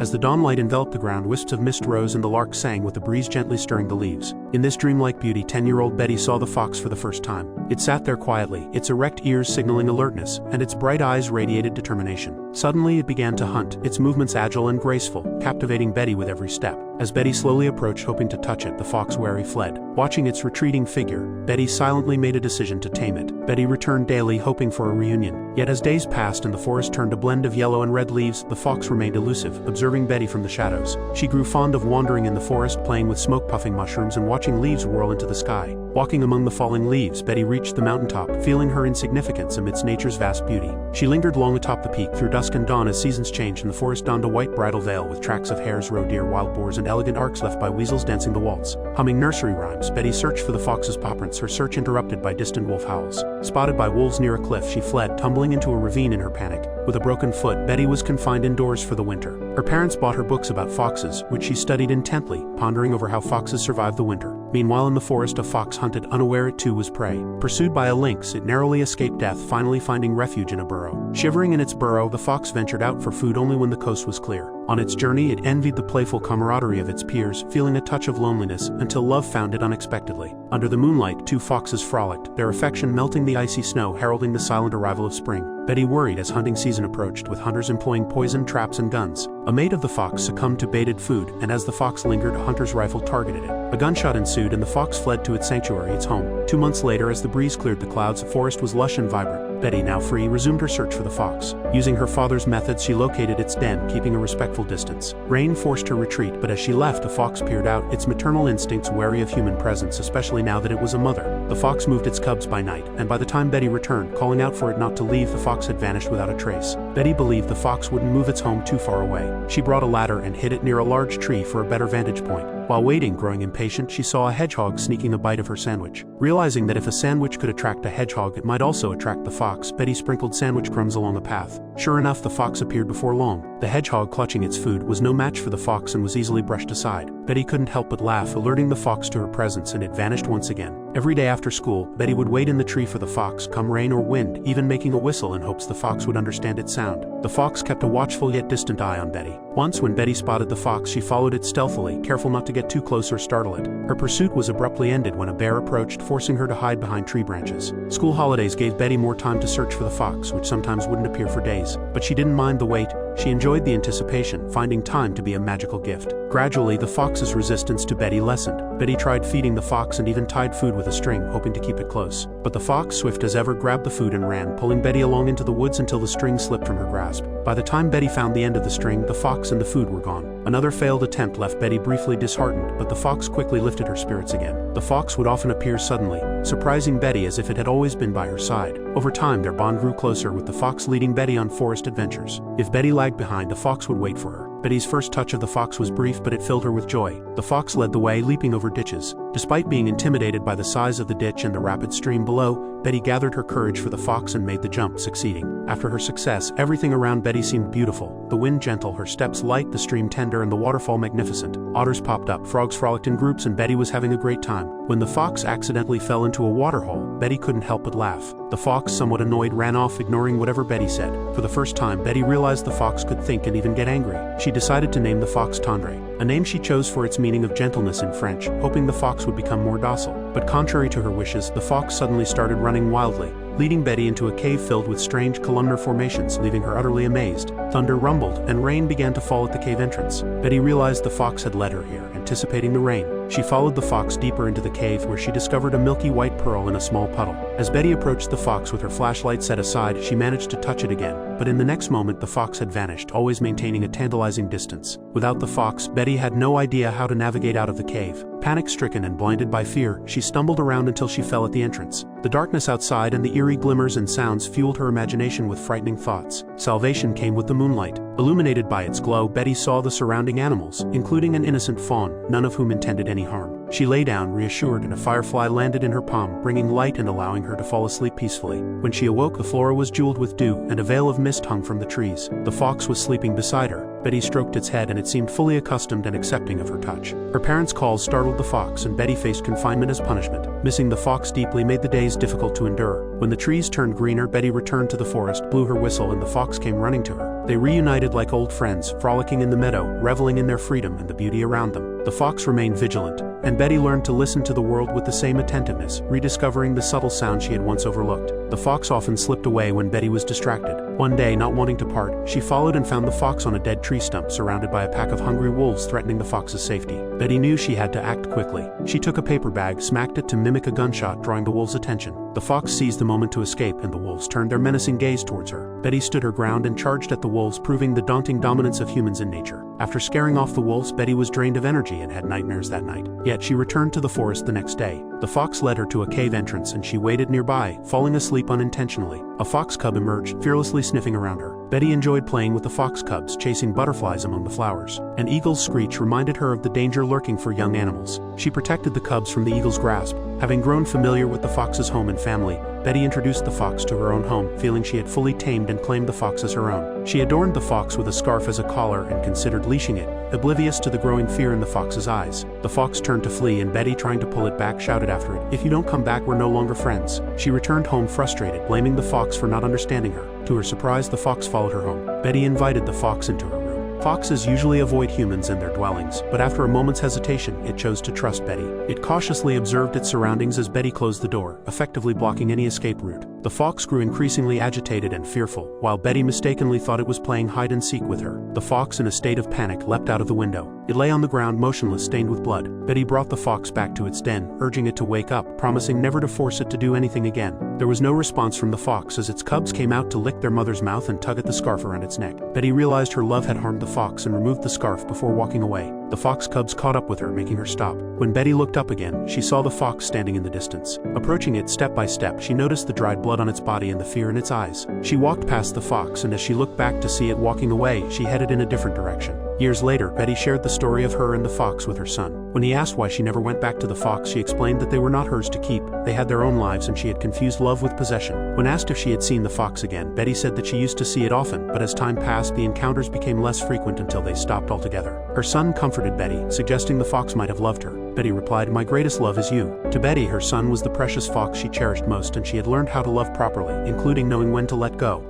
As the dawnlight enveloped the ground, wisps of mist rose and the lark sang with the breeze gently stirring the leaves. In this dreamlike beauty, 10-year-old Betty saw the fox for the first time. It sat there quietly, its erect ears signaling alertness, and its bright eyes radiated determination. Suddenly it began to hunt, its movements agile and graceful, captivating Betty with every step. As Betty slowly approached, hoping to touch it, the fox wary fled. Watching its retreating figure, Betty silently made a decision to tame it. Betty returned daily, hoping for a reunion. Yet as days passed and the forest turned a blend of yellow and red leaves, the fox remained elusive, observing Betty from the shadows. She grew fond of wandering in the forest, playing with smoke-puffing mushrooms and watching leaves whirl into the sky. Walking among the falling leaves, Betty reached the mountaintop, feeling her insignificance amidst nature's vast beauty. She lingered long atop the peak through dusk and dawn as seasons changed and the forest donned a white bridal veil with tracks of hares, roe deer, wild boars, and elegant arcs left by weasels dancing the waltz. Humming nursery rhymes, Betty searched for the fox's paw prints, her search interrupted by distant wolf howls. Spotted by wolves near a cliff, she fled, tumbling into a ravine in her panic. With a broken foot, Betty was confined indoors for the winter. Her parents bought her books about foxes, which she studied intently, pondering over how foxes survived the winter. Meanwhile in the forest, a fox hunted, unaware it too was prey. Pursued by a lynx, it narrowly escaped death, finally finding refuge in a burrow. Shivering in its burrow, the fox ventured out for food only when the coast was clear. On its journey, it envied the playful camaraderie of its peers, feeling a touch of loneliness, until love found it unexpectedly. Under the moonlight, two foxes frolicked, their affection melting the icy snow, heralding the silent arrival of spring. Betty worried as hunting season approached, with hunters employing poison, traps, and guns. A mate of the fox succumbed to baited food, and as the fox lingered, a hunter's rifle targeted it. A gunshot ensued and the fox fled to its sanctuary, its home. 2 months later, as the breeze cleared the clouds, the forest was lush and vibrant. Betty, now free, resumed her search for the fox. Using her father's methods, she located its den, keeping a respectful distance. Rain forced her retreat, but as she left, a fox peered out, its maternal instincts wary of human presence, especially now that it was a mother. The fox moved its cubs by night, and by the time Betty returned, calling out for it not to leave, the fox had vanished without a trace. Betty believed the fox wouldn't move its home too far away. She brought a ladder and hid it near a large tree for a better vantage point. While waiting, growing impatient, she saw a hedgehog sneaking a bite of her sandwich. Realizing that if a sandwich could attract a hedgehog, it might also attract the fox, Betty sprinkled sandwich crumbs along the path. Sure enough, the fox appeared before long. The hedgehog, clutching its food, was no match for the fox and was easily brushed aside. Betty couldn't help but laugh, alerting the fox to her presence, and it vanished once again. Every day after school, Betty would wait in the tree for the fox, come rain or wind, even making a whistle in hopes the fox would understand its sound. The fox kept a watchful yet distant eye on Betty. Once, when Betty spotted the fox, she followed it stealthily, careful not to get too close or startle it. Her pursuit was abruptly ended when a bear approached, forcing her to hide behind tree branches. School holidays gave Betty more time to search for the fox, which sometimes wouldn't appear for days. But she didn't mind the wait. She enjoyed the anticipation, finding time to be a magical gift. Gradually, the fox's resistance to Betty lessened. Betty tried feeding the fox and even tied food with a string, hoping to keep it close. But the fox, swift as ever, grabbed the food and ran, pulling Betty along into the woods until the string slipped from her grasp. By the time Betty found the end of the string, the fox and the food were gone. Another failed attempt left Betty briefly disheartened, but the fox quickly lifted her spirits again. The fox would often appear suddenly, surprising Betty as if it had always been by her side. Over time, their bond grew closer, with the fox leading Betty on forest adventures. If Betty lagged behind, the fox would wait for her. Betty's first touch of the fox was brief, but it filled her with joy. The fox led the way, leaping over ditches. Despite being intimidated by the size of the ditch and the rapid stream below, Betty gathered her courage for the fox and made the jump, succeeding. After her success, everything around Betty seemed beautiful. The wind gentle, her steps light, the stream tender, and the waterfall magnificent. Otters popped up, frogs frolicked in groups, and Betty was having a great time. When the fox accidentally fell into a waterhole, Betty couldn't help but laugh. The fox, somewhat annoyed, ran off, ignoring whatever Betty said. For the first time, Betty realized the fox could think and even get angry. She decided to name the fox Tendre, a name she chose for its meaning of gentleness in French, hoping the fox would become more docile. But contrary to her wishes, the fox suddenly started running wildly, leading Betty into a cave filled with strange columnar formations, leaving her utterly amazed. Thunder rumbled, and rain began to fall at the cave entrance. Betty realized the fox had led her here, anticipating the rain. She followed the fox deeper into the cave, where she discovered a milky white pearl in a small puddle. As Betty approached the fox with her flashlight set aside, she managed to touch it again. But in the next moment, the fox had vanished, always maintaining a tantalizing distance. Without the fox, Betty had no idea how to navigate out of the cave. Panic-stricken and blinded by fear, she stumbled around until she fell at the entrance. The darkness outside and the eerie glimmers and sounds fueled her imagination with frightening thoughts. Salvation came with the moonlight. Illuminated by its glow, Betty saw the surrounding animals, including an innocent fawn, none of whom intended any harm. She lay down, reassured, and a firefly landed in her palm, bringing light and allowing her to fall asleep peacefully. When she awoke, the floor was jeweled with dew, and a veil of mist hung from the trees. The fox was sleeping beside her. Betty stroked its head, and it seemed fully accustomed and accepting of her touch. Her parents' calls startled the fox, and Betty faced confinement as punishment. Missing the fox deeply made the days difficult to endure. When the trees turned greener, Betty returned to the forest, blew her whistle, and the fox came running to her. They reunited like old friends, frolicking in the meadow, reveling in their freedom and the beauty around them. The fox remained vigilant, and Betty learned to listen to the world with the same attentiveness, rediscovering the subtle sounds she had once overlooked. The fox often slipped away when Betty was distracted. One day, not wanting to part, she followed and found the fox on a dead tree stump surrounded by a pack of hungry wolves threatening the fox's safety. Betty knew she had to act quickly. She took a paper bag, smacked it to mimic a gunshot, drawing the wolves' attention. The fox seized the moment to escape, and the wolves turned their menacing gaze towards her. Betty stood her ground and charged at the wolves, proving the daunting dominance of humans in nature. After scaring off the wolves, Betty was drained of energy and had nightmares that night. Yet she returned to the forest the next day. The fox led her to a cave entrance and she waited nearby, falling asleep unintentionally. A fox cub emerged, fearlessly sniffing around her. Betty enjoyed playing with the fox cubs, chasing butterflies among the flowers. An eagle's screech reminded her of the danger lurking for young animals. She protected the cubs from the eagle's grasp. Having grown familiar with the fox's home and family, Betty introduced the fox to her own home, feeling she had fully tamed and claimed the fox as her own. She adorned the fox with a scarf as a collar and considered leashing it, oblivious to the growing fear in the fox's eyes. The fox turned to flee, and Betty, trying to pull it back, shouted after it, "If you don't come back, we're no longer friends." She returned home frustrated, blaming the fox for not understanding her. To her surprise, the fox followed her home. Betty invited the fox into her room. Foxes usually avoid humans and their dwellings, but after a moment's hesitation, it chose to trust Betty. It cautiously observed its surroundings as Betty closed the door, effectively blocking any escape route. The fox grew increasingly agitated and fearful, while Betty mistakenly thought it was playing hide-and-seek with her. The fox, in a state of panic, leapt out of the window. It lay on the ground, motionless, stained with blood. Betty brought the fox back to its den, urging it to wake up, promising never to force it to do anything again. There was no response from the fox as its cubs came out to lick their mother's mouth and tug at the scarf around its neck. Betty realized her love had harmed the fox and removed the scarf before walking away. The fox cubs caught up with her, making her stop. When Betty looked up again, she saw the fox standing in the distance. Approaching it step by step, she noticed the dried blood on its body and the fear in its eyes. She walked past the fox, and as she looked back to see it walking away, she headed in a different direction. Years later, Betty shared the story of her and the fox with her son. When he asked why she never went back to the fox, she explained that they were not hers to keep. They had their own lives, and she had confused love with possession. When asked if she had seen the fox again, Betty said that she used to see it often, but as time passed, the encounters became less frequent until they stopped altogether. Her son comforted Betty, suggesting the fox might have loved her. Betty replied, "My greatest love is you." To Betty, her son was the precious fox she cherished most, and she had learned how to love properly, including knowing when to let go.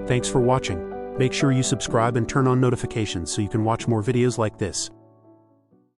Thanks for watching. Make sure you subscribe and turn on notifications so you can watch more videos like this.